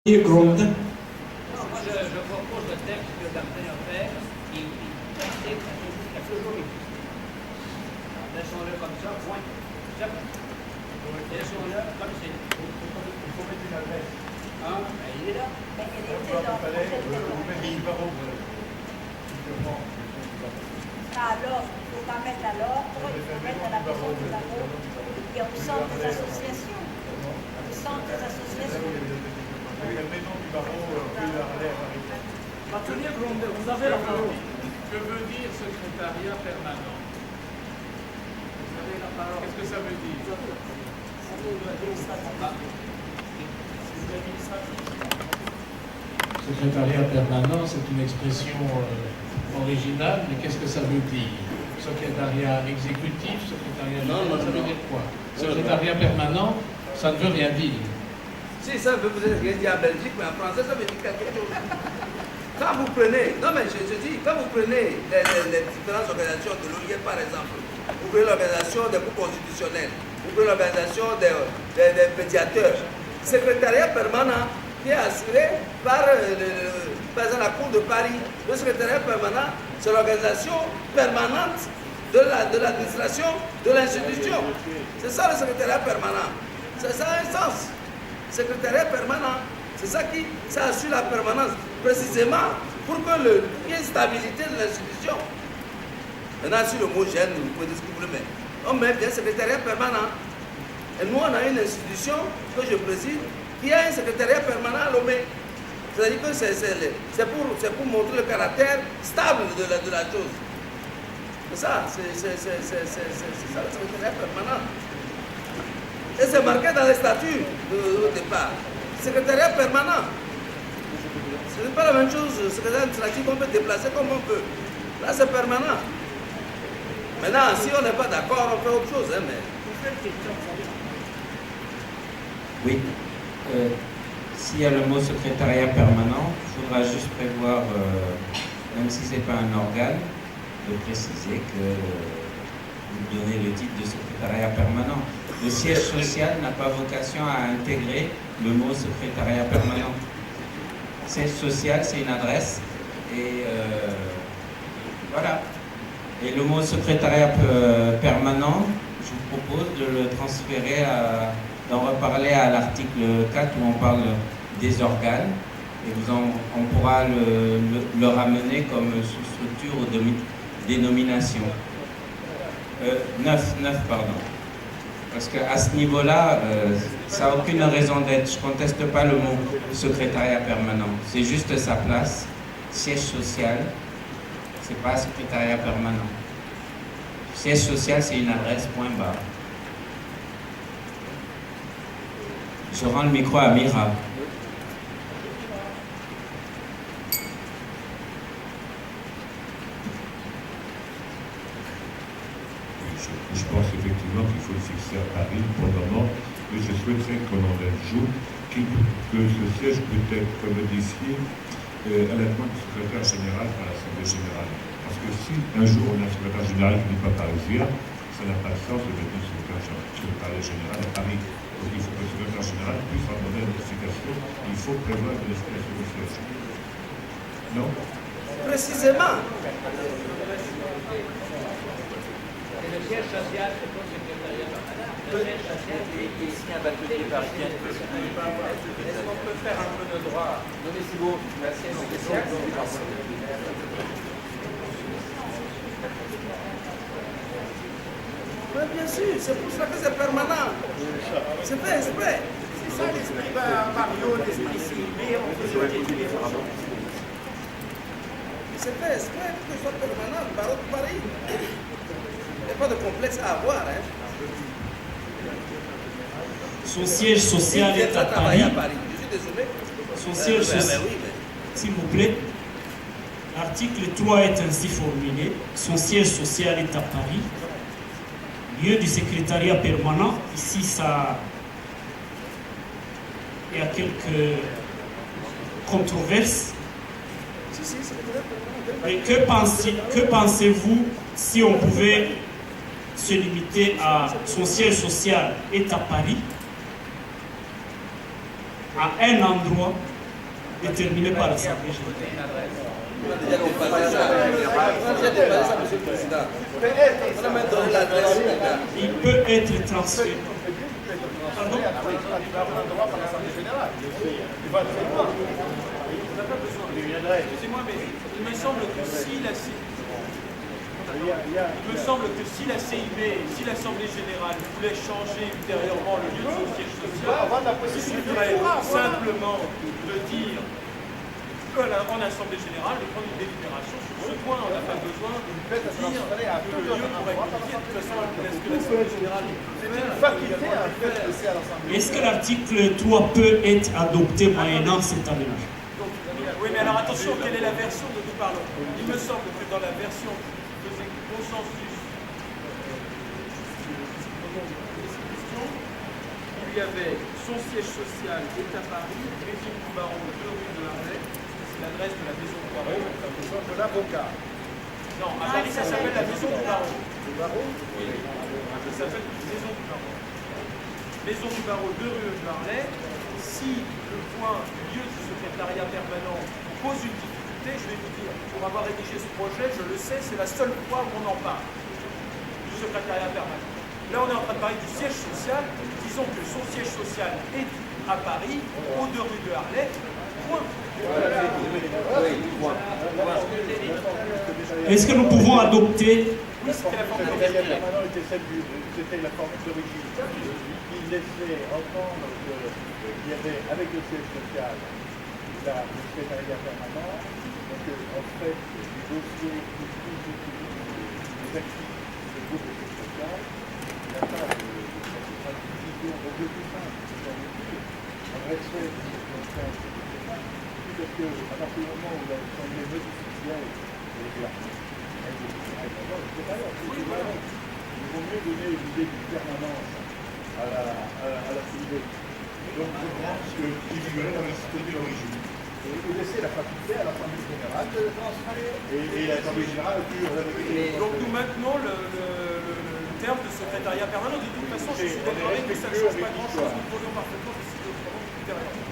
Gronde. Non, moi je propose le texte que Martin a fait, qui pratique la toujours laissons-le comme ça, point. Laissons-le comme c'est. Il faut mettre une adresse. Ah, ben il est là. Alors, il ne faut pas mettre à l'ordre, il faut mettre à la maison du barreau et au centre des associations. Au centre des associations. La maison du barreau, Atelier Gronde, vous avez la parole. Que veut dire secrétariat permanent? Vous avez la parole. Qu'est-ce que ça veut dire? Secrétariat permanent, c'est une expression originale, mais qu'est-ce que ça veut dire? Secrétariat exécutif, secrétariat général, ça veut dire quoi? Secrétariat permanent, ça ne veut rien dire. Si ça veut rien dire en Belgique, mais en français, ça veut dire quelque chose. Quand vous prenez, non mais je dis, quand vous prenez les différentes organisations de l'OIE par exemple, vous prenez l'organisation des cours constitutionnels, vous prenez l'organisation des médiateurs, le secrétariat permanent qui est assuré par exemple, la Cour de Paris. Le secrétariat permanent, c'est l'organisation permanente de l'administration de l'institution. C'est ça le secrétariat permanent. C'est ça un sens. Secrétariat permanent, c'est ça qui assure la permanence, précisément pour qu'il y ait une stabilité de l'institution. Maintenant, si le mot gêne, vous pouvez dire ce que vous voulez, mais on met bien secrétariat permanent. Et nous, on a une institution que je préside qui a un secrétariat permanent à Lomé. C'est-à-dire que c'est pour montrer le caractère stable de la chose. C'est ça, c'est ça le secrétariat permanent. Et c'est marqué dans les statuts au départ. Secrétariat permanent. Ce n'est pas la même chose. Secrétariat administratif qu'on peut déplacer comme on peut. Là, c'est permanent. Maintenant, si on n'est pas d'accord, on fait autre chose. Hein, mais... Oui. S'il y a le mot secrétariat permanent, il faudra juste prévoir, même si ce n'est pas un organe, de préciser que vous donnez le titre de secrétariat permanent. Le siège social n'a pas vocation à intégrer le mot secrétariat permanent. Siège social, c'est une adresse. Et voilà. Et le mot secrétariat permanent, je vous propose de le transférer, d'en reparler à l'article 4 où on parle des organes. Et on pourra le ramener comme sous-structure ou dénomination. 9, pardon. Parce qu'à ce niveau-là, ça n'a aucune raison d'être. Je ne conteste pas le mot secrétariat permanent. C'est juste sa place. Siège social, ce n'est pas secrétariat permanent. Siège social, c'est une adresse, point barre. Je rends le micro à Mira. Je pense effectivement qu'il faut le fixer à Paris pour le moment, et je souhaiterais qu'on en ajoute que ce siège peut être modifié à la demande du secrétaire général par l'Assemblée générale. Parce que si un jour on a un secrétaire général qui n'est pas parisien, ça n'a pas de sens de mettre un secrétaire général à Paris. Donc il faut que le secrétaire général puisse en demander la modification. Il faut prévoir une installation de siège. Non? Précisément. Et le siège social, c'est pas le secrétariat permanent. Le siège social, Et si un bâtonnier parisien peut est-ce qu'on peut faire un peu de droit? Non mais c'est beau, la siège sociale, Oui, bien sûr, c'est pour ça que c'est permanent. C'est fait exprès. c'est ça l'esprit Mario, l'esprit Sylvie, on peut le dire. C'est fait exprès pour que ce soit permanent, le barreau de Paris. Il n'y a pas de complexe à avoir. Hein. Son siège social est à Paris. Je suis désolé. Son siège social, s'il vous plaît, l'article 3 est ainsi formulé. Son siège social est à Paris. Lieu du secrétariat permanent. Ici, ça, il y a quelques controverses. Mais que pensez-vous si on pouvait se limiter à son siège social est à Paris, à un endroit déterminé par l'Assemblée générale. On a déjà dépassé ça, monsieur le Président. On a même donné l'adresse. Il peut être transféré. Pardon? Excusez-moi, mais il me semble que si la CIB, si l'Assemblée générale voulait changer ultérieurement le lieu de son siège social, il suffirait simplement de dire en Assemblée générale de prendre une délibération sur ce point. On n'a pas besoin de dire que le lieu pourrait être modifié. De toute façon, est-ce que l'Assemblée générale Est-ce que l'article 3 peut être adopté moyennant cet aménagement? Oui, mais alors attention, quelle est la version dont nous parlons? Il me semble que dans la version qui faisait consensus, il y avait son siège social est à Paris, Maison du Baron, 2 rue de l'Arlet, c'est l'adresse de la Maison du Baron. La maison de l'avocat. Non, à Paris, ça s'appelle la Maison du Baron. Le Baron? Oui, ça s'appelle Maison du Baron. Maison du Baron, 2 rue de l'Arlet. Si le point lieu du secrétariat permanent pose une difficulté, je vais vous dire, pour avoir rédigé ce projet, je le sais, c'est la seule fois où on en parle du secrétariat permanent. Là, on est en train de parler du siège social. Disons que son siège social est à Paris, aux 2 rue de Harlay. Point. Est-ce que nous pouvons adopter? Oui, c'était la formule d'origine. C'était la formule d'origine. Il laissait entendre qu'il y avait, avec le siège social, le secrétariat permanent, donc en fait, les dossiers qui les actifs du groupe de siège social, il n'y a pas de division au lieu plus simple, en respect de parce que à partir du moment où l'Assemblée modificielle il vaut mieux donner une idée de permanence à la CIB. Donc je pense qu'il figurait dans la cité d'origine. Et laisser la faculté à l'Assemblée générale de le transférer. Et l'Assemblée générale a pu donc nous maintenons le terme de secrétariat permanent. De toute façon, je suis d'accord avec que ça ne change pas grand-chose. Nous pourrions parfaitement décider autrement ultérieurement.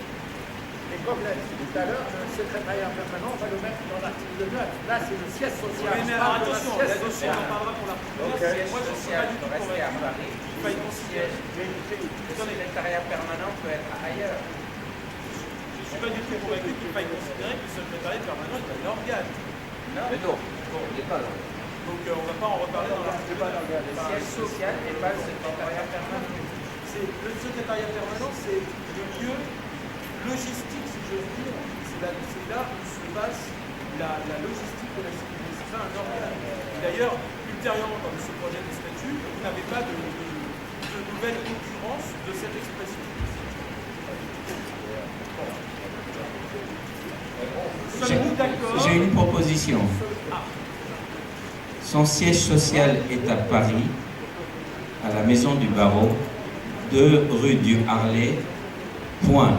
Et comme l'a dit tout à l'heure, le secrétariat permanent, on va le mettre dans l'article 9. Là, c'est le siège social. Oui, mais alors attention, la dossier, on en parlera pour l'article 9. Moi, je ne suis pas du tout convaincu qu'il faille considérer. Le secrétariat permanent peut être ailleurs. Je ne suis pas du tout convaincu qu'il faille considérer que le secrétariat permanent est un organe. Non, mais non, il n'est pas l'organe. Donc on ne va pas en reparler dans l'article 9. Le siège social n'est pas le secrétariat permanent. Le secrétariat permanent, c'est le lieu logistique, si je veux dire. C'est là où se passe la logistique de la sécurité. C'est pas un organe. D'ailleurs, ultérieurement dans ce projet de statut, vous n'avez pas de nouvelle occurrence de cette expression. J'ai une proposition. Son siège social est à Paris, à la Maison du Barreau, 2 rue du Harlay, point.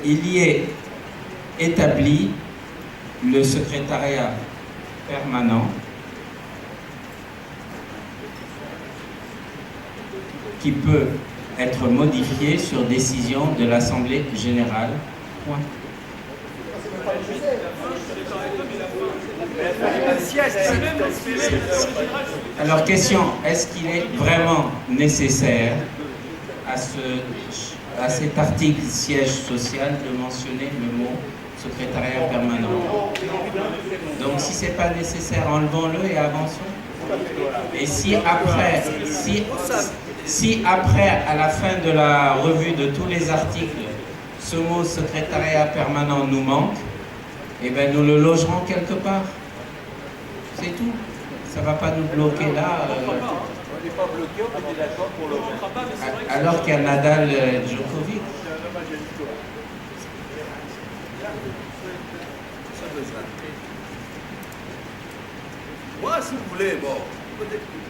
Il y est établi le secrétariat permanent qui peut être modifié sur décision de l'Assemblée générale, point. Alors question, est-ce qu'il est vraiment nécessaire à cet article siège social de mentionner le mot secrétariat permanent? Donc si ce n'est pas nécessaire, enlevons-le et avançons. Et si après, à la fin de la revue de tous les articles, ce mot secrétariat permanent nous manque, eh bien nous le logerons quelque part. C'est tout. Ça ne va pas nous bloquer là. On n'est pas bloqué, on est d'accord pour le faire. Alors qu'il y a Nadal Djokovic. Moi, si vous voulez, bon.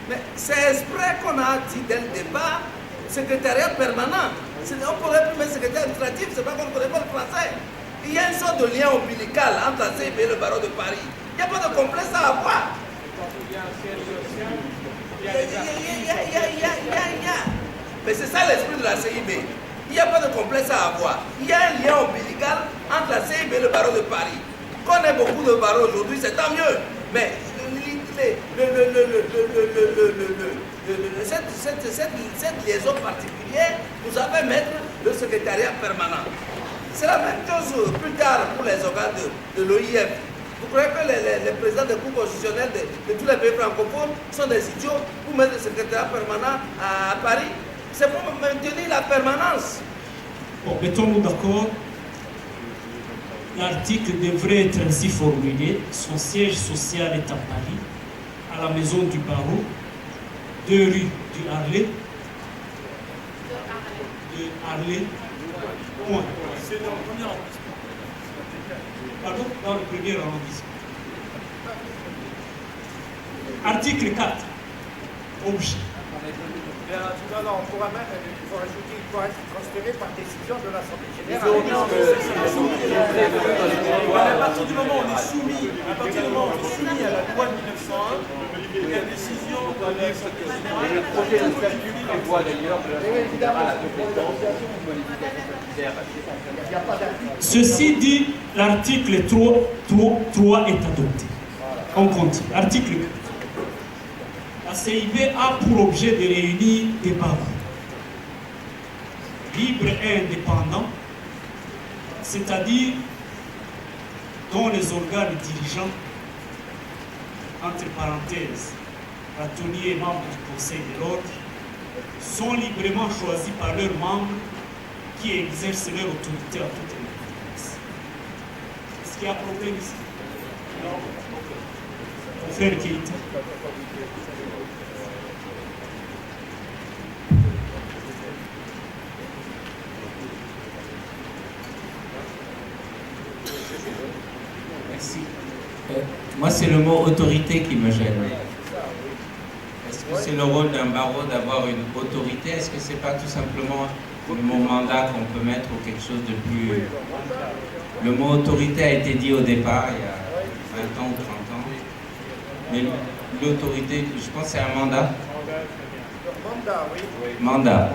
Mais c'est exprès qu'on a dit dès le départ, secrétariat permanent. On pourrait plus mettre secrétaire administratif, c'est pas qu'on ne connaît pas le français. Il y a une sorte de lien ombilical entre la CIB et le barreau de Paris. Il n'y a pas de complexe à avoir. Mais c'est ça l'esprit de la CIB. Il n'y a pas de complexe à avoir. Il y a un lien ombilical et le barreau de Paris. Qu'on ait beaucoup de barreaux aujourd'hui, c'est tant mieux. Mais cette liaison particulière, vous savez mettre le secrétariat permanent. C'est la même chose plus tard pour les organes de l'OIF. Vous croyez que les présidents des cours constitutionnels de tous les pays francophones sont des idiots pour mettre le secrétariat permanent à Paris? C'est pour maintenir la permanence. Bon, mettons-nous d'accord. L'article devrait être ainsi formulé. Son siège social est à Paris, à la maison du barreau, 2 rue du Harlay. De Harlay. Point. C'est dans le premier arrondissement. Pardon, dans le premier arrondissement. Article 4. Objet. Non, on pourra même, il faut rajouter, il pourra être transféré par décision de l'Assemblée générale. À partir du moment où on est soumis, à la loi de 1901, la décision de l'Assemblée générale. Le projet de statut prévoit d'ailleurs que l'Assemblée générale a compétence de modification statutaire. Ceci dit, l'article 3 est adopté. On continue. Article 4. La CIB a pour objet de réunir des barreaux libres et indépendants, c'est-à-dire dont les organes dirigeants, entre parenthèses, bâtonniers et membres du Conseil de l'ordre, sont librement choisis par leurs membres qui exercent leur autorité à toute indépendance. Est-ce qu'il y a un problème ici? Non. Confrère Keïta. Merci. Moi, c'est le mot autorité qui me gêne. Est-ce que c'est le rôle d'un barreau d'avoir une autorité? Est-ce que c'est pas tout simplement le mot mandat qu'on peut mettre ou quelque chose de plus... Le mot autorité a été dit au départ, il y a 20 ans ou 30 ans. Mais l'autorité, je pense que c'est un mandat. Mandat, oui. Mandat.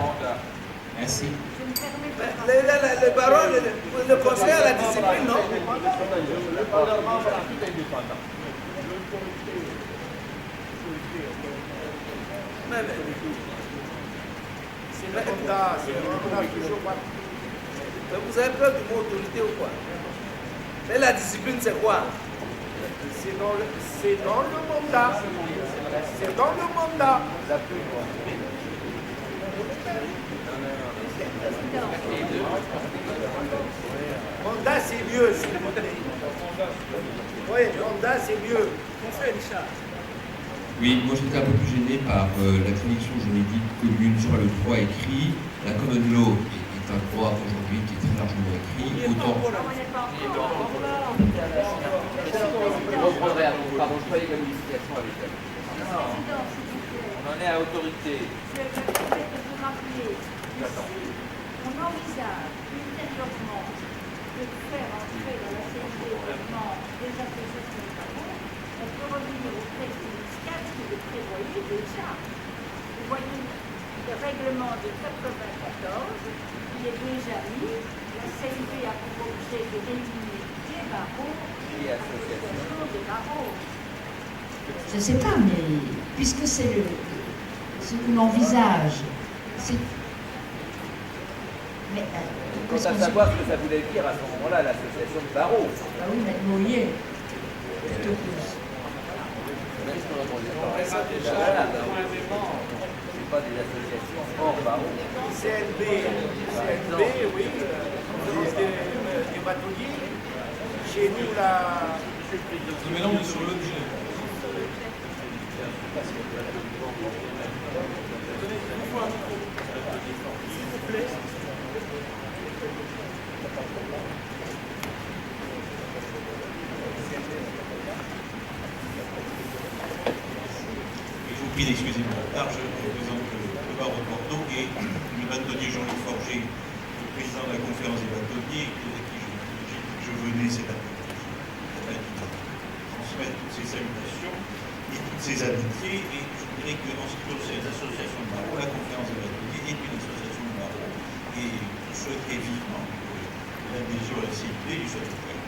Merci. Les barreaux, le conseil à la discipline, non? C'est le mandat, c'est le mandat toujours. Vous avez peur du mot autorité ou quoi? Mais la discipline, c'est quoi? C'est dans le mandat. C'est dans le mandat. Mandat, c'est mieux, s'il vous plaît. Oui, mandat, c'est mieux. Qu'on fait, Richard? Oui, moi j'étais un peu plus gêné par la définition juridique commune sur le droit écrit. La common law est un droit aujourd'hui qui est très largement écrit. Autant... Je reprendrai à mon pardon, je croyais que la modification avec elle. On en est à autorité. Je vais vous rappeler on envisage ultérieurement de faire entrer dans la CND des associations de parents. On peut revenir au texte initial qui le prévoyait déjà. Vous voyez, le règlement de 94, il est déjà mis. La CND a pour objet de réunir des barreaux et associations de barreaux. Je ne sais pas, mais puisque c'est ce que l'on envisage, c'est... Mais, quant à savoir ce que ça voulait dire à ce moment-là, l'association de barreaux. Ah oui, mais vous voyez, plutôt plus. C'est pas des associations hors barreaux. CNB, oui, des bâtonniers. Chez nous, la... Mais là, on est sur l'objet. Je vous prie d'excuser mon retard, je représente le barreau de Bordeaux et le bâtonnier Jean-Luc Forger, le président de la conférence des bâtonniers, avec qui je venais cet après-midi transmettre toutes ces salutations et toutes ces amitiés. Et je dirais qu'en ce qui concerne les associations de barreaux, la conférence des bâtonniers est une association de barreaux et je souhaiterais vivement l'adhésion à la CIP, je souhaiterais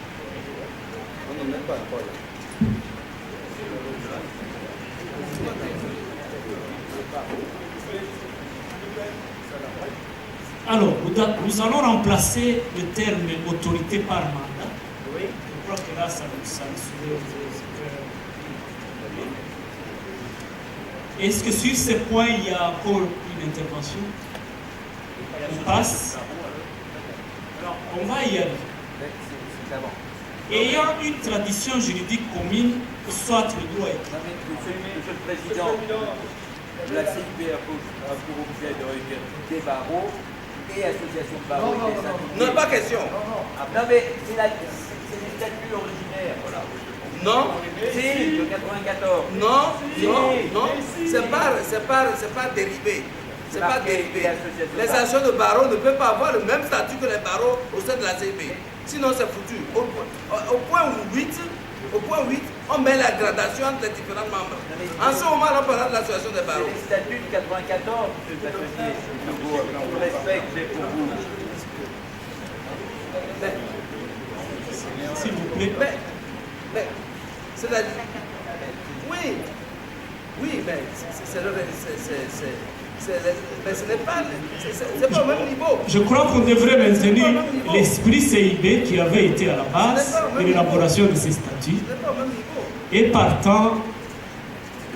n'est même pas encore là. Alors, nous allons remplacer le terme autorité par mandat. Oui. Je crois que là, ça nous soulève. Est-ce que sur ce point, il y a encore une intervention? On passe. Alors, on va y aller. Ayant une tradition juridique commune, soit le droit écrit. Monsieur le Président, la CIP a pour objet de réunir des barreaux et associations de barreaux et des syndicats. Non, pas question. Non, mais c'est les statuts originaires, voilà. Non. Si, de 94. Non, Si. non, c'est pas dérivé. C'est pas dérivé. Les associations de barreaux ne peuvent pas avoir le même statut que les barreaux au sein de la CIP. Sinon, c'est foutu. Au point 8, on met la gradation entre les différents membres. En ce moment, on parle de l'association des barreaux. C'est les statuts de 94, monsieur le Bachelier. Je respecte, j'ai pour vous. S'il vous plaît. Mais c'est-à-dire. Oui, mais mais ce n'est pas au même niveau. Je crois qu'on devrait maintenir l'esprit CIB qui avait été à la base de l'élaboration de ces statuts. Et partant,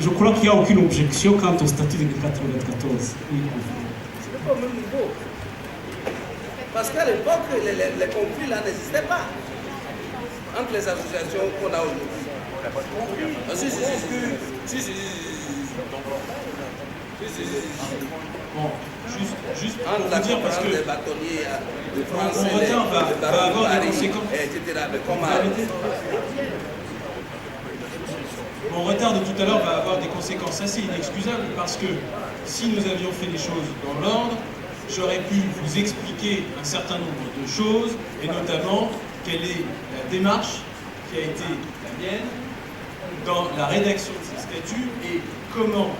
je crois qu'il n'y a aucune objection quant au statut de 1994. Ce n'est pas au même niveau. Parce qu'à l'époque, les conflits là n'existaient pas entre les associations qu'on a aujourd'hui. Ah, si. Bon, juste entre pour vous dire, parce que les bâtonniers, les Français, mon retard va avoir des conséquences. etc. Mon retard de tout à l'heure va avoir des conséquences assez inexcusables, parce que si nous avions fait les choses dans l'ordre, j'aurais pu vous expliquer un certain nombre de choses, et notamment quelle est la démarche qui a été la mienne dans la rédaction de ces statuts et comment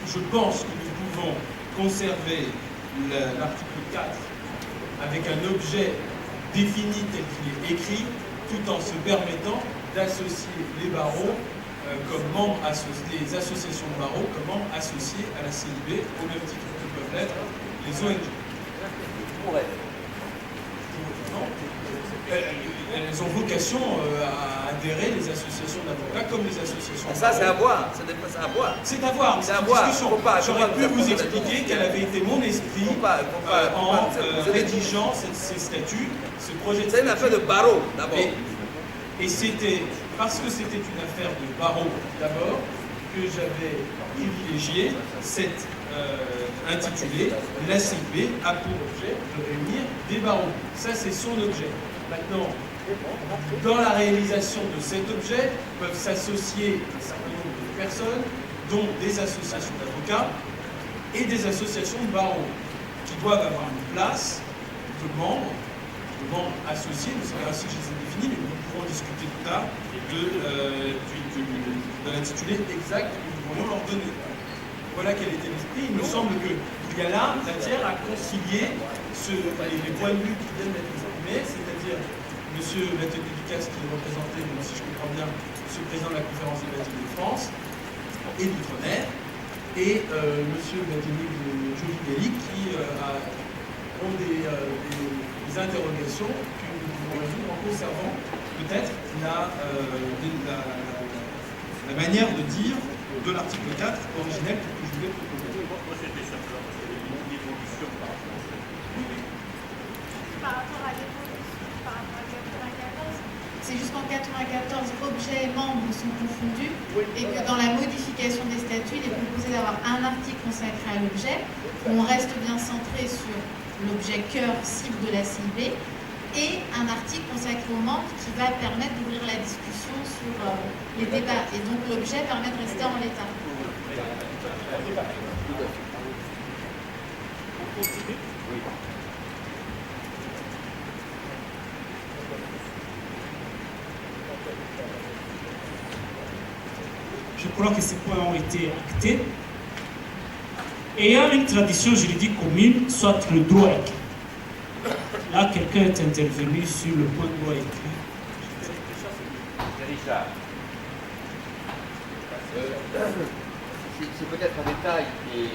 je pense que nous pouvons conserver l'article 4 avec un objet défini tel qu'il est écrit, tout en se permettant d'associer les barreaux comme membres associés, les associations de barreaux comme membres associés à la CIB, au même titre que peuvent l'être les ONG. Elles ont vocation à adhérer, les associations d'avocats comme les associations. Ça, c'est à voir. C'est à voir. C'est à voir. C'est à voir. J'aurais pu vous expliquer quel avait été mon esprit en rédigeant ces statuts, ce projet de statut. C'est une affaire de barreau, d'abord. Et c'était parce que c'était une affaire de barreau, d'abord, que j'avais privilégié cette intitulée « La CIB a pour objet de réunir des barreaux ». Ça, c'est son objet. Maintenant, dans la réalisation de cet objet, peuvent s'associer un certain nombre de personnes, dont des associations d'avocats et des associations de barreaux, qui doivent avoir une place de membres associés, c'est ainsi que je les ai définis, mais nous pourrons discuter plus tard de l'intitulé exact que nous pourrions leur donner. Voilà quel était l'esprit. Il me semble qu'il y a là matière à concilier les points de vue qui viennent d'être exprimés, c'est-à-dire M. Bâtonnier Ducasse qui est représenté, si je comprends bien, M. le Président de la Conférence des bâtiments de France et d'Outre-mer, et M. Bâtonnier de Joly qui ont des interrogations que nous pouvons résoudre en conservant peut-être la manière de dire de l'article 4 originel que je voulais proposer. Moi, c'était simplement parce qu'il y avait une évolution par rapport à cette. Par rapport à l'évolution, par rapport à 94, c'est jusqu'en 94, objet et membres sont confondus, et que dans la modification des statuts, il est proposé d'avoir un article consacré à l'objet, où on reste bien centré sur l'objet cœur cible de la CIB, et un article consacré aux membres qui va permettre d'ouvrir la discussion sur les débats. Et donc l'objet permet de rester en l'état. Je crois que ces points ont été actés. Ayant une tradition juridique commune, soit le droit écrit. Là, quelqu'un est intervenu sur le point de droit écrit. Richard. C'est peut-être un détail, et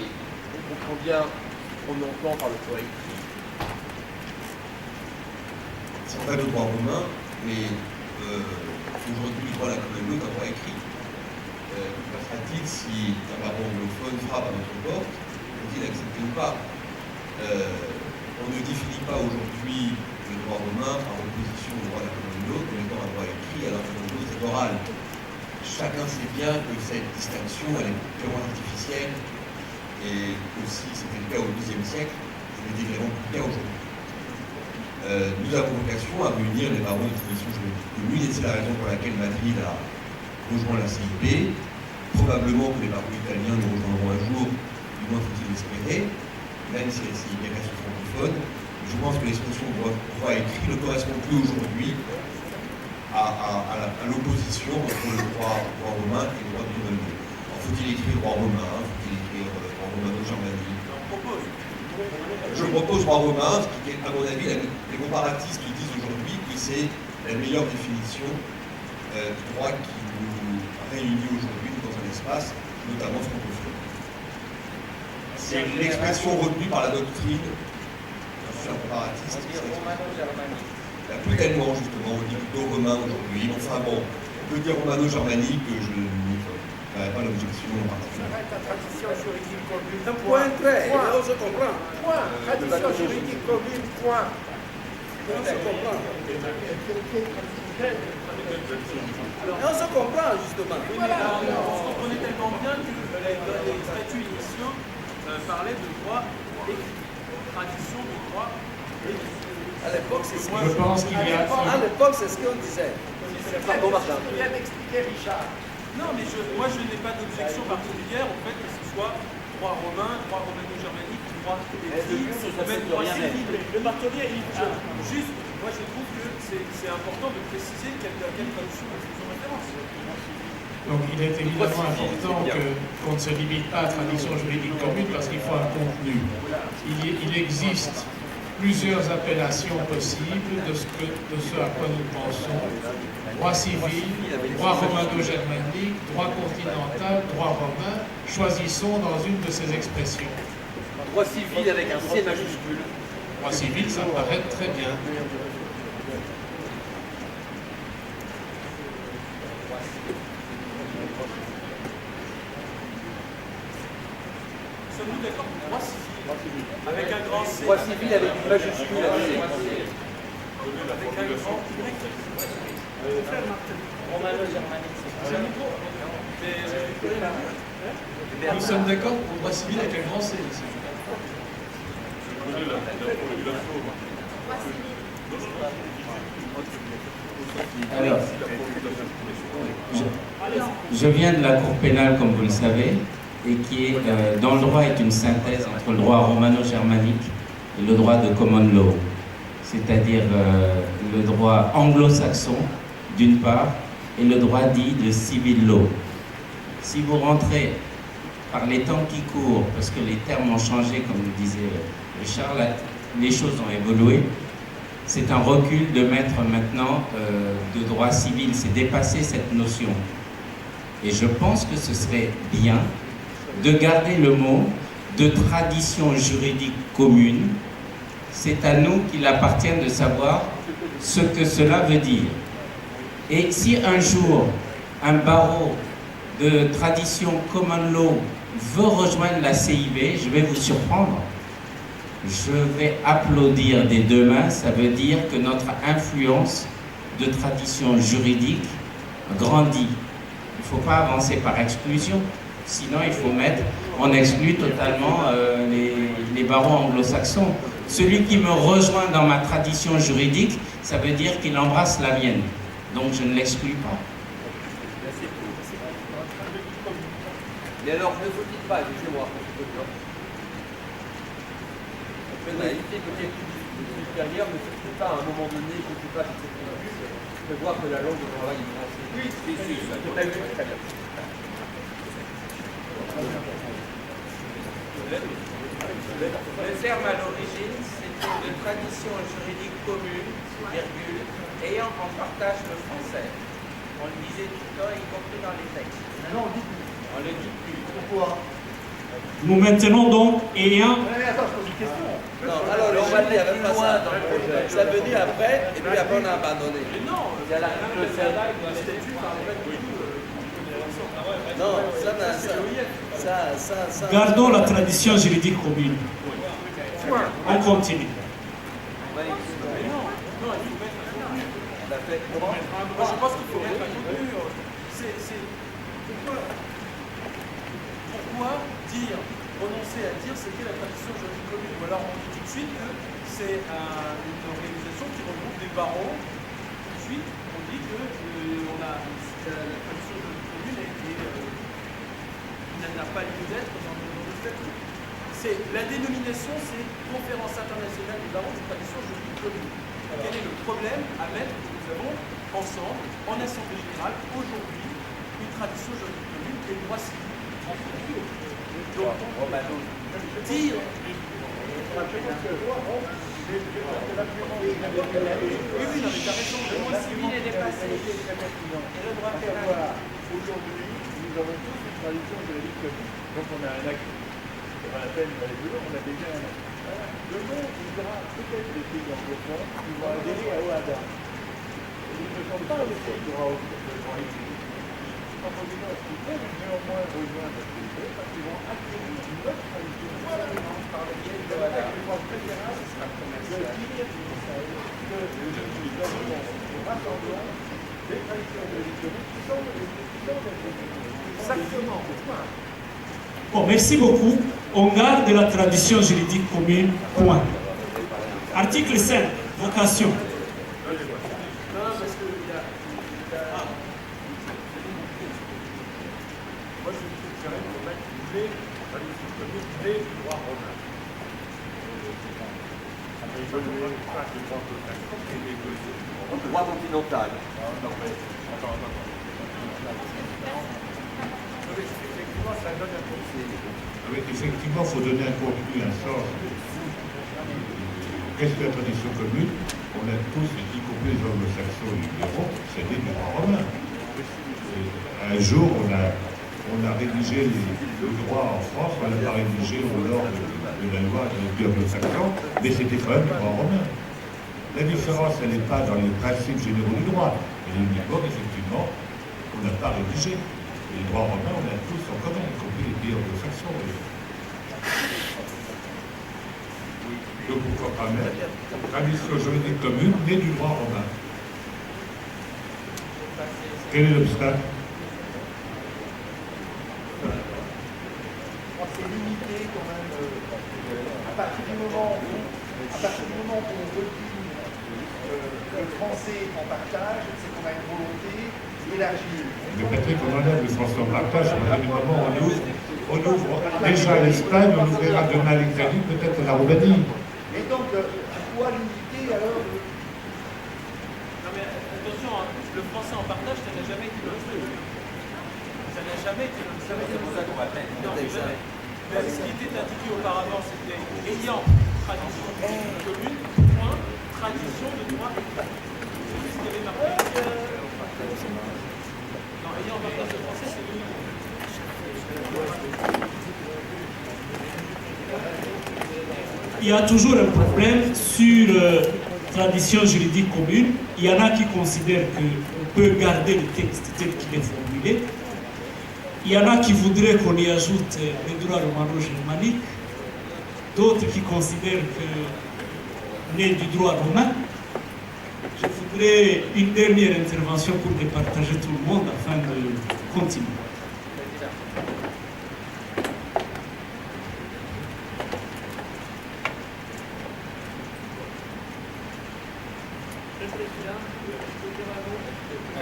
on comprend bien ce qu'on entend par le droit écrit. C'est pas le droit romain, mais aujourd'hui, le droit à la commune law est un droit écrit. Que passera-t-il si un baron anglophone frappe à notre porte? Faut-il accepter ou pas? On ne définit pas aujourd'hui le droit romain par opposition au droit de la commune law comme étant un droit écrit, alors que le droit c'est oral. Chacun sait bien que cette distinction, elle est purement artificielle, et aussi c'était le cas au XIIe siècle, ce n'était vraiment plus le cas aujourd'hui. Nous avons vocation à réunir les barreaux de tradition juridique commune, et c'est la raison pour laquelle Madrid a rejoint la CIP. Probablement que les barreaux italiens nous rejoindront un jour, du moins faut-il l'espérer, même si la CIP reste francophone. Je pense que l'expression droit écrit ne correspond plus aujourd'hui à l'opposition entre le droit romain et le droit du common law. Faut-il écrire droit romain, faut-il écrire droit romano-germanique? Je propose droit romain, ce qui est, à mon avis, les comparatistes disent aujourd'hui que c'est la meilleure définition du droit qui nous réunit aujourd'hui dans un espace, notamment francophone. C'est l'expression retenue par la doctrine, bien sûr, comparatiste. Il n'y a plus tellement, justement, on dit plutôt romain aujourd'hui. Enfin bon, on peut dire romano-germanique, je n'avais pas l'objection en particulier. La tradition juridique commune. Un point très, Point. on se comprend. Point. Tradition juridique commune, point. On se comprend. On se comprend, justement. Oui, mais là, on comprenait tellement bien que les statuts initiaux parlaient de droit écrit. Tradition de droit écrit. À l'époque, c'est ce Je pense qu'il y a... À l'époque, c'est ce qu'on disait. Pardon, Martin. Il vient d'expliquer, Richard. Non, mais moi, je n'ai pas d'objection particulière au fait que ce soit droit romain, droit romano-germanique, droit écrit, même droit civil. Le martonnier, juste, moi, je trouve que c'est important de préciser à quelle traduction nous faisons référence. Donc il est évidemment important qu'on ne se limite pas à la tradition juridique commune parce qu'il faut un contenu. Il existe plusieurs appellations possibles de ce à quoi nous pensons. Droit civil, droit romano-germanique, droit continental, droit romain. Choisissons dans une de ces expressions. Droit civil avec un C majuscule. Droit civil, ça me paraît très bien. Sommes-nous d'accord pour droit civil avec un grand C? Droit civil avec une majuscule à C. Avec un grand Y. Nous sommes d'accord pour droit civil avec un grand C ici. Alors, je viens de la Cour pénale, comme vous le savez, et qui est, dans le droit est une synthèse entre le droit romano-germanique et le droit de common law, c'est-à-dire le droit anglo-saxon, d'une part, et le droit dit de civil law. Si vous rentrez par les temps qui courent, parce que les termes ont changé, comme le disait Richard, les choses ont évolué, c'est un recul de mettre maintenant de droit civil, c'est dépasser cette notion. Et je pense que ce serait bien de garder le mot de tradition juridique commune. C'est à nous qu'il appartient de savoir ce que cela veut dire. Et si un jour un barreau de tradition common law veut rejoindre la CIB, je vais vous surprendre. Je vais applaudir des deux mains, ça veut dire que notre influence de tradition juridique grandit. Il ne faut pas avancer par exclusion, sinon il faut mettre, on exclut totalement les barreaux anglo-saxons. Celui qui me rejoint dans ma tradition juridique, ça veut dire qu'il embrasse la mienne. Donc je ne l'exclus pas. Mais alors, ne faut-il pas, excusez-moi, la pénalité peut-être supérieure, ne faut-il pas à un moment donné, je ne sais pas si c'est prévu, prévoir que la langue de travail est française? Oui, c'est ça. On a vu très bien. Le terme à l'origine, c'est une tradition juridique commune, virgule, ayant en partage le français. On le disait tout le temps, y compris dans les textes. Non, on dit plus. On le dit plus. Pourquoi? Nous maintenons donc ayant... Attends, je pose une question. Non, alors le chevalier avait pas ça dans le projet. Ça est venu après, et puis après on a abandonné. Non, il y a l'article 7. Non, ça. Gardons la tradition juridique commune. On continue. Mais non, il faut mettre un contenu. Moi, je pense qu'il faut mettre un contenu. Pourquoi dire, renoncer à dire ce qu'est la tradition juridique commune? Ou alors on dit tout de suite que c'est une organisation qui regroupe des barreaux. Tout de suite, on dit que la tradition juridique commune n'a pas lieu d'être dans le statut. La dénomination, c'est Conférence internationale des barreaux de tradition juridique commune. Quel est le problème à mettre que nous avons ensemble, en Assemblée générale, aujourd'hui, une tradition juridique commune et le droit civil en dire. Oui, non, mais t'as raison, le droit civil est dépassé. Et le droit pénal. Aujourd'hui, nous avons tous une tradition juridique commune. Donc on a un acquis. C'est pas la peine d'aller plus loin, on a déjà un acquis. Demain, il y aura peut-être des pays anglophones qui vont adhérer à OADA. Ils ne sont pas les pays de droit écrit. Ils peuvent néanmoins rejoindre ce pays parce qu'ils vont acquérir une autre tradition. Voilà, par le biais de l'OADA. Je pense préférable de dire que nous rassemblons des traditions juridiques communes qui sont des Exactement. Bon, merci beaucoup. On garde la tradition juridique commune, point. Article 5, vocation. Non, parce que moi, je suggérais qu'on mette les traditions communes des droits romains. Droit continental. Effectivement, il faut donner un contenu, un sens. Qu'est-ce que la tradition commune? On a tous, y compris les anglo-saxons libéraux, c'est des droits romains. Un jour, on a rédigé le droit en France, on n'a pas rédigé au nord de la loi du anglo-saxon, mais c'était quand même des droits romains. La différence, elle n'est pas dans les principes généraux du droit, elle est uniquement, effectivement, qu'on n'a pas rédigé. Les droits romains, on a tous en commun, y compris les pays anglo-saxons. Donc pourquoi pas mettre tradition juridique commune née du droit romain? Quel est l'obstacle? C'est limité quand même. À partir du moment où on retire le français en partage, c'est qu'on a une volonté d'élargir. Mais Patrick, on enlève le français en partage, à partir du moment où on ouvre déjà l'Espagne, on ouvrira demain l'Italie, peut-être la Roumanie. Et donc, pourquoi limiter alors Non mais attention, hein, le français en partage, ça n'a jamais été le truc. Ça n'a jamais été le truc. C'est pour ça qu'on va mettre. Non, mais jamais. Mais ce qui était indiqué auparavant, c'était ayant tradition commune, point, tradition de droit écrit. C'est ce qui avait marqué. Non, ayant partage de français, c'est unique. Il y a toujours un problème sur tradition juridique commune. Il y en a qui considèrent qu'on peut garder le texte tel qu'il est formulé. Il y en a qui voudraient qu'on y ajoute le droit romano-germanique. D'autres qui considèrent que né du droit romain. Je voudrais une dernière intervention pour départager tout le monde afin de continuer.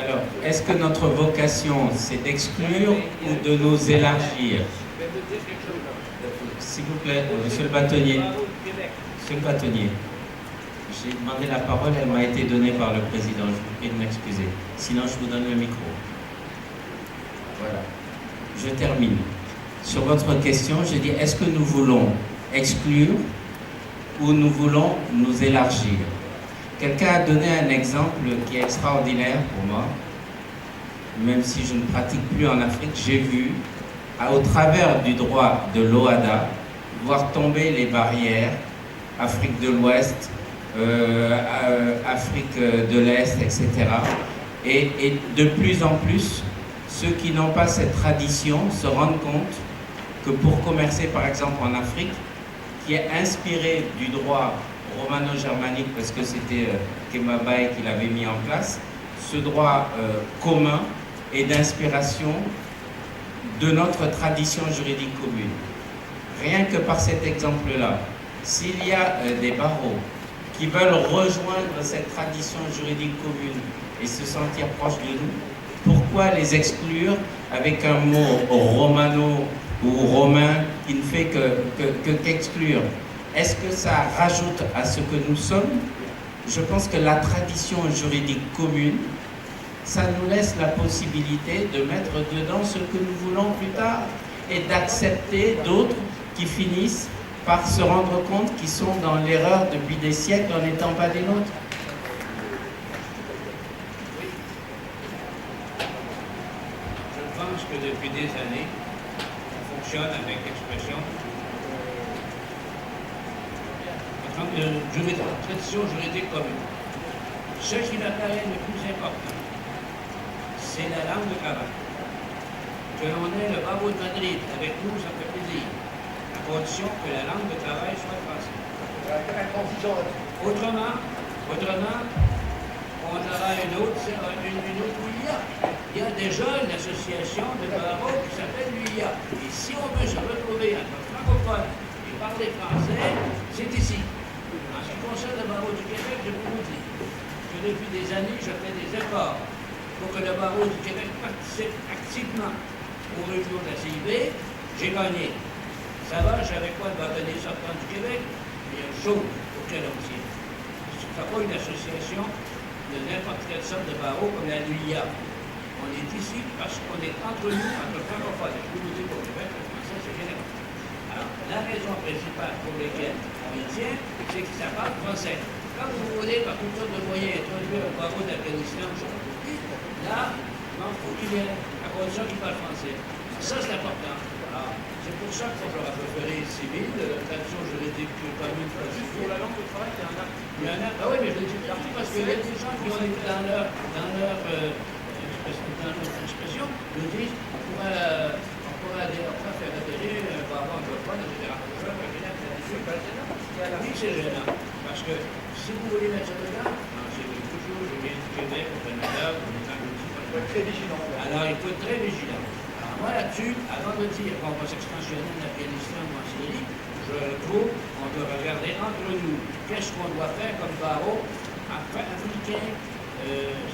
Alors, est-ce que notre vocation, c'est d'exclure ou de nous élargir? S'il vous plaît, monsieur le bâtonnier. Monsieur le bâtonnier, j'ai demandé la parole, elle m'a été donnée par le président. Je vous prie de m'excuser. Sinon, je vous donne le micro. Voilà. Je termine. Sur votre question, je dis, est-ce que nous voulons exclure ou nous voulons nous élargir? Quelqu'un a donné un exemple qui est extraordinaire pour moi. même si je ne pratique plus en Afrique, j'ai vu, au travers du droit de l'OHADA, voir tomber les barrières, Afrique de l'Ouest, Afrique de l'Est, etc. Et de plus en plus, ceux qui n'ont pas cette tradition se rendent compte que pour commercer, par exemple, en Afrique, qui est inspiré du droit romano-germanique, parce que c'était Kemabaye qui l'avait mis en place, ce droit commun est d'inspiration de notre tradition juridique commune. Rien que par cet exemple-là, s'il y a des barreaux qui veulent rejoindre cette tradition juridique commune et se sentir proches de nous, pourquoi les exclure avec un mot romano ou romain qui ne fait qu'exclure? Est-ce que ça rajoute à ce que nous sommes? Je pense que la tradition juridique commune, ça nous laisse la possibilité de mettre dedans ce que nous voulons plus tard et d'accepter d'autres qui finissent par se rendre compte qu'ils sont dans l'erreur depuis des siècles en n'étant pas des nôtres. Je pense que depuis des années, on fonctionne avec l'expression tradition juridique commune. Ce qui me paraît le plus important, c'est la langue de travail. Que l'on ait le barreau de Madrid avec nous, ça fait plaisir, à condition que la langue de travail soit française. Autrement, on aura une autre UIA. Il y a déjà une association de barreaux qui s'appelle l'UIA. Et si on veut se retrouver entre francophones et parler français, c'est ici. En ce qui concerne le barreau du Québec, je peux vous dire que depuis des années, je fais des efforts pour que le barreau du Québec participe activement aux réunions de la CIB. J'ai gagné. Ça va, j'avais quoi de venir sortant du Québec, mais il y a une chose auquel on tient. Ce n'est pas une association de n'importe quelle sorte de barreau comme la LUIA. On est ici parce qu'on est entre nous, entre francophones. Je peux vous dire qu'au Québec, le français, c'est général. Alors, la raison principale pour laquelle on y tient, c'est que ça parle français. Quand vous voulez, par toutes sortes de moyens, introduire un barreau d'Afghanistan, je sais pas pourquoi, là, non, il faut qu'il vienne, à condition qu'il parle français. Ça, c'est important. Alors, c'est pour ça que j'aurais préféré civil, tradition juridique commune. Pour la langue de travail, il y a un acte. Il y a un acte. Ah oui, mais je le dis parce qu'il y a des gens qui ont été dans leur expression, nous disent on pourra faire adhérer un barreau anglophone, etc. Oui, c'est gênant. Parce que si vous voulez mettre ça dedans, c'est toujours, je viens du Québec, au Canada, on est englouti. Il faut être très vigilant. Alors, il faut être très vigilant. Alors, moi, là-dessus, avant de dire qu'on va s'extensionner en Afghanistan ou en Syrie, je trouve qu'on doit regarder entre nous qu'est-ce qu'on doit faire comme barreau africain,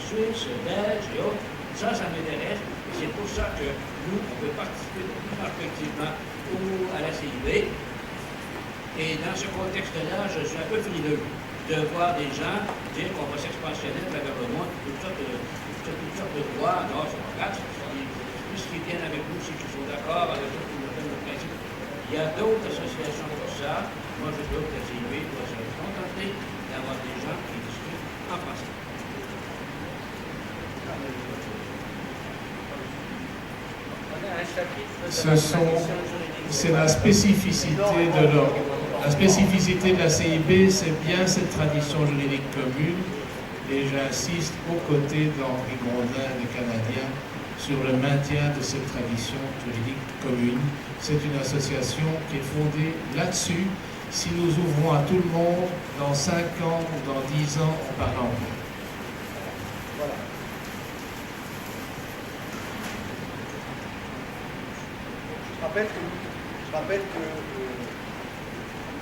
suisse, belge et autres. Ça m'intéresse. Et c'est pour ça que nous, on peut participer de plus effectivement à la CIB. Et dans ce contexte-là, je suis un peu frileux de voir des gens dire qu'on va s'expansionner à travers le monde, toutes sortes de droits. Non, c'est pas grave, puisqu'ils viennent avec nous, c'est qu'ils sont d'accord avec le principe. Il y a d'autres associations pour ça. Moi, je trouve que la CIB doit se contenter d'avoir des gens qui discutent en français. C'est la spécificité de la CIB, c'est bien cette tradition juridique commune, et j'insiste aux côtés d'Henri Grondin, le Canadien, sur le maintien de cette tradition juridique commune. C'est une association qui est fondée là-dessus. Si nous ouvrons à tout le monde, dans 5 ans ou dans 10 ans, on parle anglais. Voilà. Je rappelle que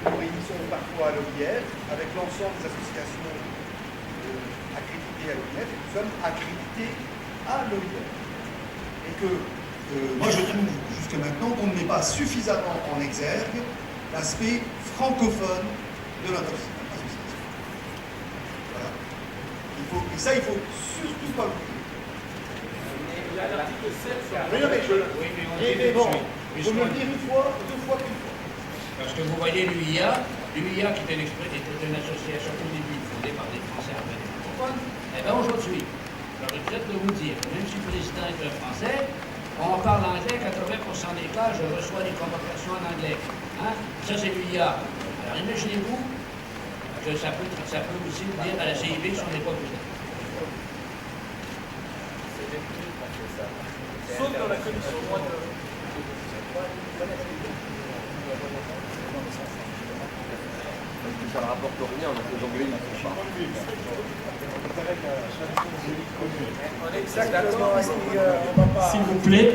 nous réunissons parfois à l'OIF avec l'ensemble des associations accréditées à l'OIF, et nous sommes accrédités à l'OIF. Et que moi je trouve jusqu'à maintenant qu'on ne met pas suffisamment en exergue l'aspect francophone de notre association. Voilà. Et ça, il ne faut surtout pas l'oublier. Il y a l'article 7. Mais non, mais bon, il faut me le dire une fois, 2 fois, 1 fois. Parce que vous voyez l'UIA qui était une association au début fondée par des Français avec des francophones, et bien aujourd'hui, je regrette de vous dire, même si le président est un Français, on parle anglais, 80% des cas, je reçois des convocations en anglais. Hein? Ça, c'est l'UIA. Alors imaginez-vous que ça peut aussi venir à la CIB si on n'est pas président. Sauf dans la commission droit de l'homme. Parce que ça ne rapporte rien, donc les Anglais ne font pas. S'il vous plaît,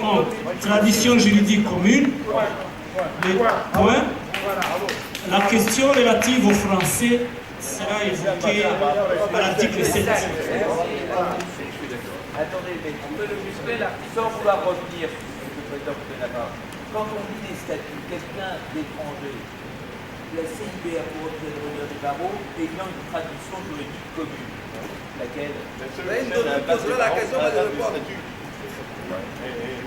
en tradition juridique commune, les points, la question relative au français sera évoquée à l'article 7. Attendez, mais on peut le muscler là, sans vouloir revenir sur ce que le président Boutenaba. Quand on lit les statuts, quelqu'un d'étranger, la CIB a pour objet de revenir des barreaux ayant une tradition juridique commune. Laquelle? Il nous posera la question de répondre.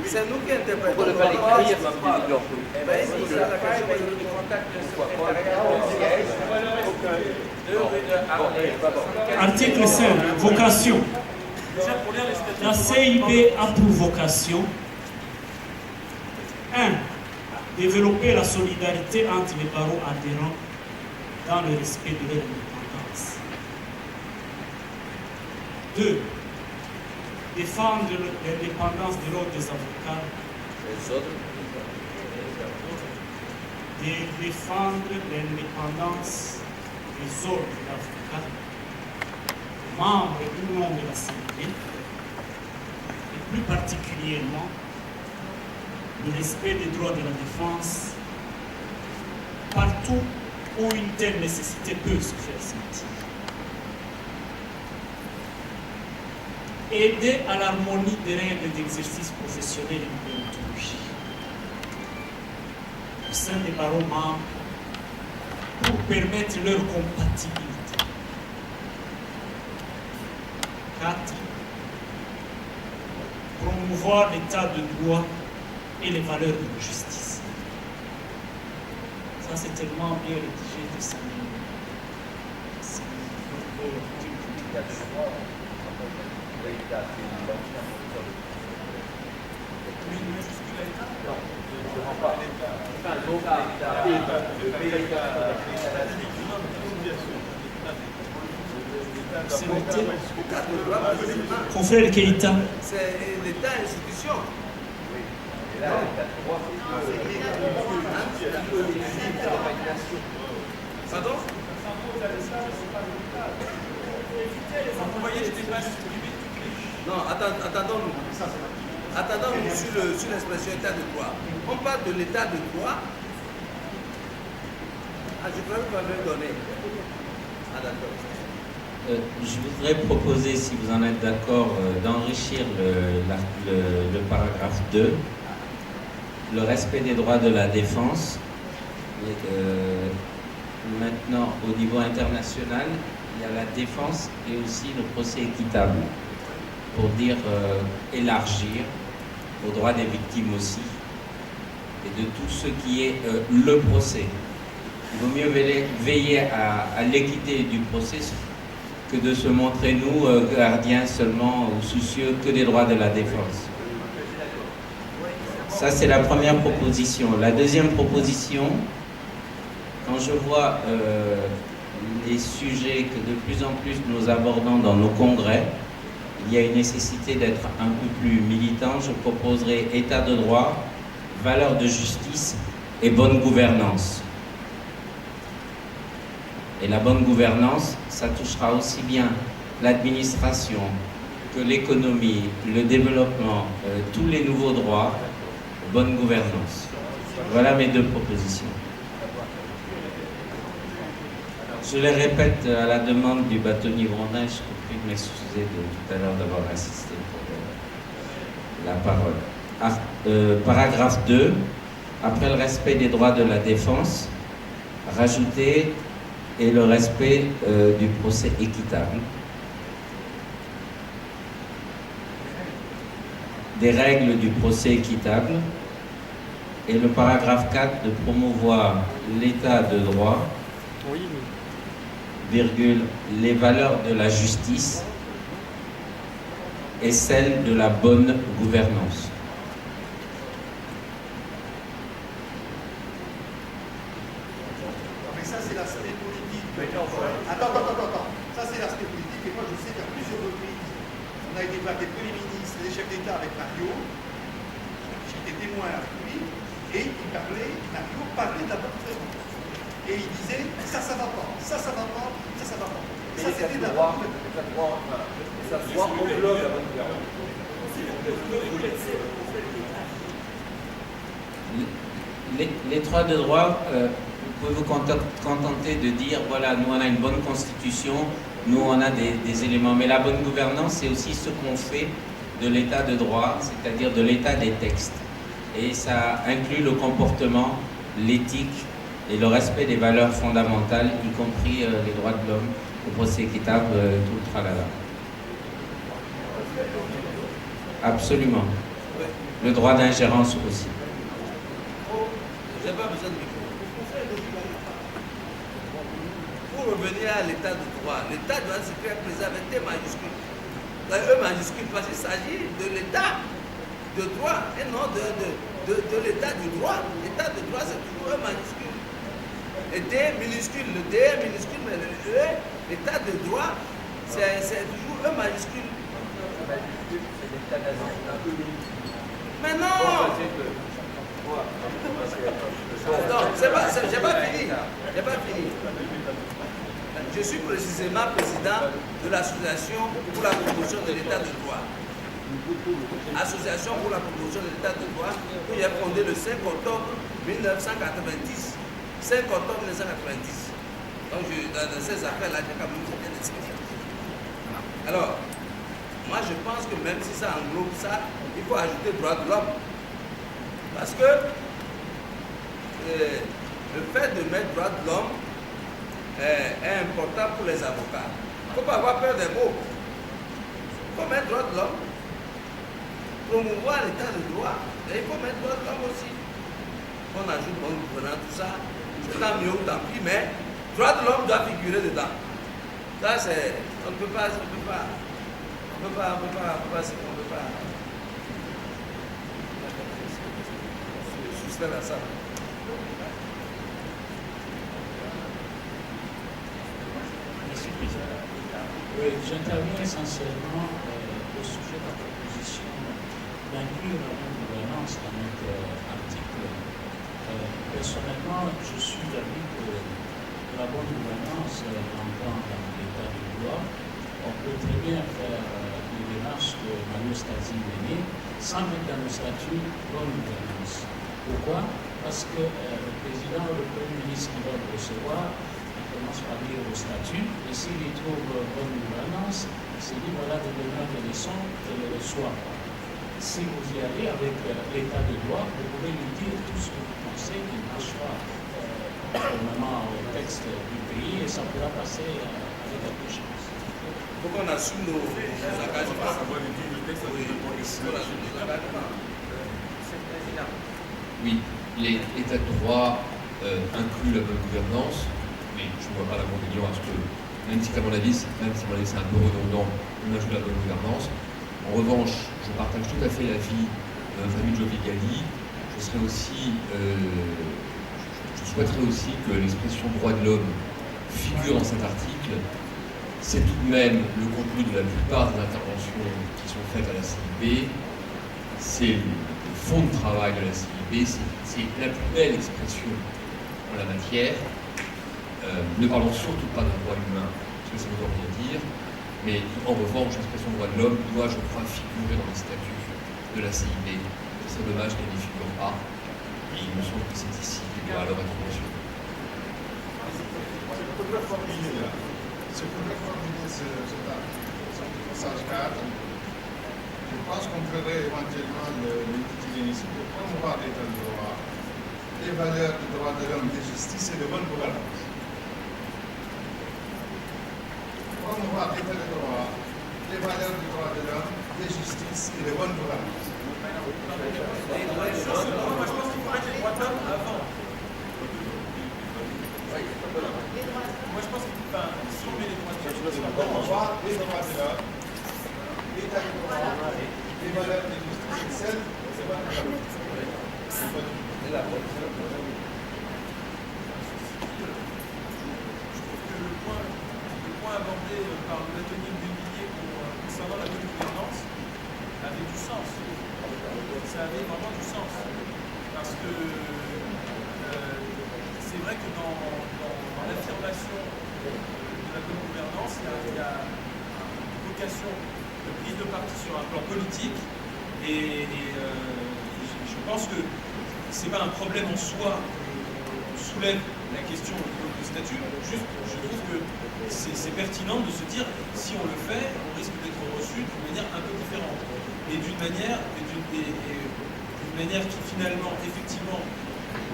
C'est nous qui interprétons. Pourquoi ne pas l'écrire comme dit Georges? Il nous posera la question de répondre. Article 5, vocation. La CIB a pour vocation 1. Développer la solidarité entre les barreaux adhérents dans le respect de leur indépendance. 2. Défendre l'indépendance de l'ordre des avocats. Défendre l'indépendance des ordres d'avocats, membres ou non de la CIB, et plus particulièrement le respect des droits de la défense partout où une telle nécessité peut se faire sentir. Aider à l'harmonie des règles d'exercice professionnel et de déontologie au sein des barreaux membres pour permettre leur compatibilité. 4. Promouvoir l'état de droit et les valeurs de la justice. Ça, c'est tellement bien rédigé que ça c'est noté. Confrère Keïta. C'est l'État institution. Pardon? Non, attendons-nous. Attendons-nous sur l'expression état de droit. On parle de l'état de droit. Ah, je crois que vous m'avez donné. Ah, d'accord. Je voudrais proposer, si vous en êtes d'accord, d'enrichir le paragraphe 2, le respect des droits de la défense. Maintenant, au niveau international, il y a la défense et aussi le procès équitable, pour dire élargir aux droits des victimes aussi, et de tout ce qui est le procès. Il vaut mieux veiller à l'équité du procès que de se montrer, nous, gardiens seulement ou soucieux que des droits de la défense. Ça, c'est la première proposition. La deuxième proposition, quand je vois les sujets que de plus en plus nous abordons dans nos congrès, il y a une nécessité d'être un peu plus militant. Je proposerai état de droit, valeurs de justice et bonne gouvernance. Et la bonne gouvernance, ça touchera aussi bien l'administration que l'économie, le développement, tous les nouveaux droits, bonne gouvernance. Voilà mes deux propositions. Je les répète à la demande du bâtonnier Grondin, je prie de m'excuser de tout à l'heure d'avoir insisté pour la parole. Paragraphe 2, après le respect des droits de la défense, rajouter et le respect du procès équitable, des règles du procès équitable, et le paragraphe 4 de promouvoir l'état de droit, virgule, les valeurs de la justice est celle de la bonne gouvernance. Mais ça, c'est l'aspect politique. Attends. Ça, c'est l'aspect politique. Et moi, je sais qu'à plusieurs reprises, on a été voir des premiers ministres, des chefs d'État avec Mario. J'étais témoin avec lui. Et Mario parlait de la bonne gouvernance. Et il disait, ça va pas, ça va pas, ça va pas. Ça, c'était de la bonne gouvernance. Ça se voit au bloc la bonne gouvernance. L'état de droit, vous pouvez vous contenter de dire, voilà, nous on a une bonne constitution, nous on a des éléments, mais la bonne gouvernance, c'est aussi ce qu'on fait de l'état de droit, c'est-à-dire de l'état des textes. Et ça inclut le comportement, l'éthique et le respect des valeurs fondamentales, y compris les droits de l'homme, le procès équitable, tout le tralala. Absolument. Le droit d'ingérence aussi. Je n'ai pas besoin de micro. Pour revenir à l'état de droit, l'état doit s'écrire présent avec T majuscule. E majuscule, parce qu'il s'agit de l'état de droit et non de l'état du droit. L'état de droit, c'est toujours E majuscule. Et D minuscule, le D est minuscule, mais le E, l'état de droit, c'est toujours E majuscule. Mais non! Non, j'ai pas fini. Je suis précisément président de l'association pour la promotion de l'état de droit. Association pour la promotion de l'état de droit que j'ai fondée le 5 octobre 1990. 5 octobre 1990. Donc dans ces affaires-là, j'ai quand même bien expliqué. Alors, moi je pense que même si ça englobe ça, il faut ajouter droit de l'homme. Parce que le fait de mettre droit de l'homme est important pour les avocats. Il ne faut pas avoir peur des mots. Il faut mettre droit de l'homme, promouvoir l'état de droit, et il faut mettre droit de l'homme aussi. On ajoute bonne gouvernance, tout ça, c'est tant mieux ou tant pis, mais droit de l'homme doit figurer dedans. Ça, c'est. On ne peut pas. Soustraire à ça. Merci, Président. Oui, j'interviens essentiellement au sujet de la proposition d'inclure la bonne gouvernance dans notre article. Personnellement, je suis d'avis que la bonne gouvernance entend dans l'état de droit. On peut très bien faire les démarches que Manu Stasi menait sans mettre dans le statut bonne gouvernance. Pourquoi? Parce que le président ou le premier ministre qui va le recevoir, il commence par lire le statut, et s'il y trouve bonne gouvernance, il se dit voilà des demeures de leçons et le reçoit. Si vous y allez avec l'état de droit, vous pouvez lui dire tout ce que vous pensez qui ne marche pas conformément au texte du pays et ça pourra passer avec quelque chose. Il faut qu'on assume nos engagements. Oui, l'état de droit inclut la bonne gouvernance, mais je ne vois pas l'inconvénient à ce que, même si à mon avis c'est un peu redondant, on ajoute la bonne gouvernance. En revanche, je partage tout à fait l'avis de Famille Jovigali. Je souhaiterais aussi que l'expression droit de l'homme figure dans cet article. C'est tout de même le contenu de la plupart des interventions qui sont faites à la CIB. C'est le fond de travail de la CIB, c'est la plus belle expression en la matière. Ne parlons surtout pas d'un droit humain, parce que ça ne veut rien dire, mais en revanche, l'expression droit de l'homme doit, je crois, figurer dans les statuts de la CIB. C'est dommage qu'elle n'y figure pas, et il me semble que c'est ici qu'il doit alors être mentionné. C'est pour reformuler ce passage 4. Je pense qu'on ferait éventuellement l'intitulé ici pour promouvoir l'état de droit, les valeurs du droit de l'homme, de justice et de bonne gouvernance. Promouvoir l'état de droit, les valeurs du droit de l'homme, de justice et de bonne gouvernance. Moi, je pense qu'il faut mettre les droits de l'homme avant. Moi, je pense qu'il faut, si on met les droits de l'homme, promouvoir les droits de l'homme, l'état de droit, la voix. Le point abordé par l'atelier de Villiers concernant la bonne gouvernance avait du sens. Ça avait vraiment du sens. Parce que c'est vrai que dans l'affirmation de la bonne gouvernance, il y a une vocation de prise de parti sur un plan politique. Et je pense que ce n'est pas un problème en soi qu'on soulève la question au niveau du statut. Juste, je trouve que c'est pertinent de se dire, si on le fait, on risque d'être reçu d'une manière un peu différente. Et d'une manière qui finalement, effectivement,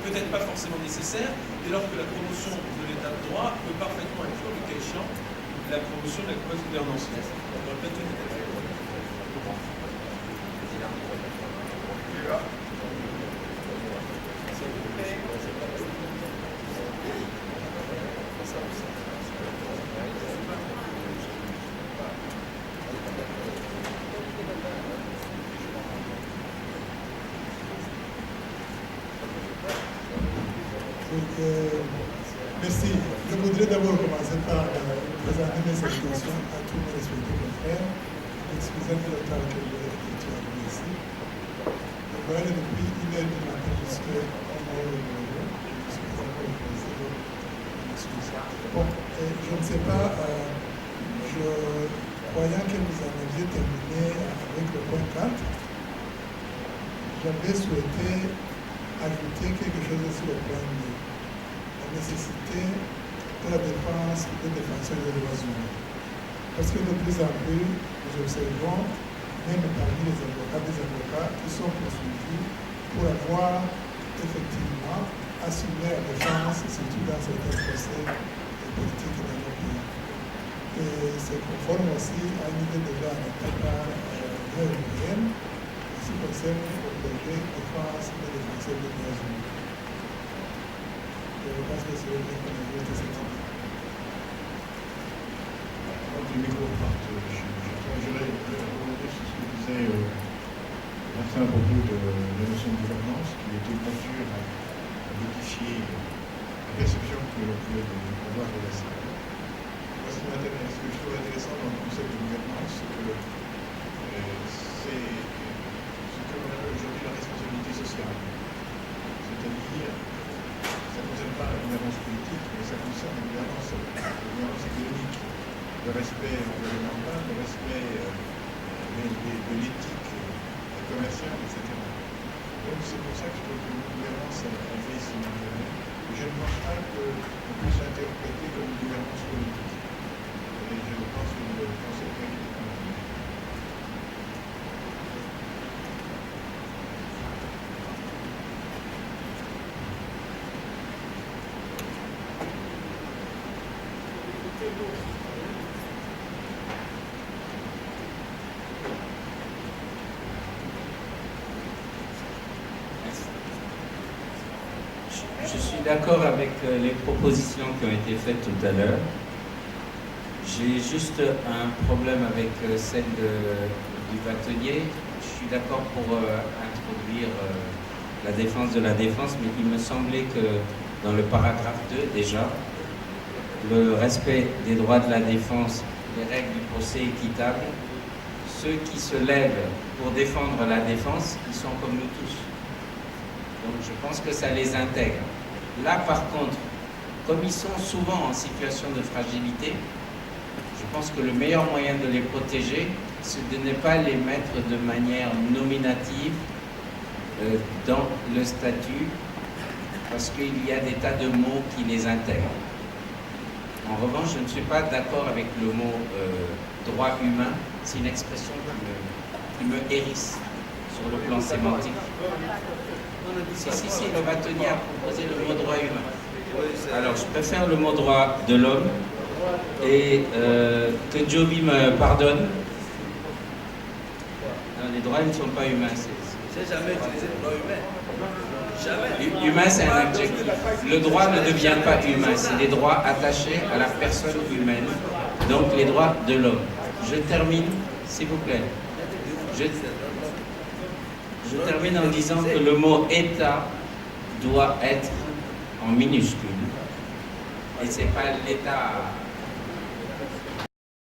peut-être pas forcément nécessaire, dès lors que la promotion de l'état de droit peut parfaitement inclure, le cas échéant, la promotion de la bonne gouvernance. Dans le plateau d'état de droit. Merci. Je voudrais d'abord commencer par présenter mes salutations à tous mes respectés confrères. Excusez-moi le temps que tu as mis ici. Voilà, depuis 1h du matin jusqu'à 1h de bureau, je suis encore pressé, donc bon, je ne sais pas, je croyant que vous en aviez terminé avec le point 4, j'avais souhaité ajouter quelque chose sur le point de la nécessité de la défense des défenseurs des droits humains. Parce que de plus en plus, nous observons, même parmi les avocats, des avocats qui sont poursuivis pour avoir effectivement assumé la défense, surtout dans certains procès politiques dans nos pays. Et c'est conforme aussi à une idée déjà adoptée par l'Union européenne en ce qui concerne le projet de défense des défenseurs des droits humains. Je pense que c'est bien qu'on a vu cette idée. Le micro part. Je voudrais rebondir sur ce que disait Martin à propos de la notion de gouvernance, qui était de nature à modifier la perception que l'on pouvait avoir de la salle. Moi, ce que je trouve intéressant dans le concept de gouvernance, c'est que c'est ce que l'on appelle aujourd'hui la responsabilité sociale. C'est-à-dire, ça ne concerne pas la gouvernance politique, mais ça concerne la gouvernance économique. Le respect environnemental, le respect de l'éthique commerciale, etc. Donc c'est pour ça que je trouve que la gouvernance a fait son intérêt. Je ne pense pas qu'on puisse l'interpréter comme une gouvernance politique. Et je pense que le concept est important. Je suis d'accord avec les propositions qui ont été faites tout à l'heure. J'ai juste un problème avec celle du bâtonnier. Je suis d'accord pour introduire la défense de la défense, mais il me semblait que dans le paragraphe 2, déjà, le respect des droits de la défense, les règles du procès équitable, ceux qui se lèvent pour défendre la défense, ils sont comme nous tous. Donc je pense que ça les intègre. Là, par contre, comme ils sont souvent en situation de fragilité, je pense que le meilleur moyen de les protéger, c'est de ne pas les mettre de manière nominative dans le statut, parce qu'il y a des tas de mots qui les intègrent. En revanche, je ne suis pas d'accord avec le mot droit humain. C'est une expression qui me hérisse sur le plan sémantique. Si, le bâtonnier a proposé le mot droit humain. Alors, je préfère le mot droit de l'homme et que Joby me pardonne. Non, les droits ne sont pas humains. J'ai jamais utilisé le droit humain. Jamais. Humain, c'est un adjectif. Le droit ne devient pas humain. C'est des droits attachés à la personne humaine. Donc, les droits de l'homme. Je termine, s'il vous plaît. Je termine en disant que le mot État doit être en minuscule. Et ce n'est pas l'État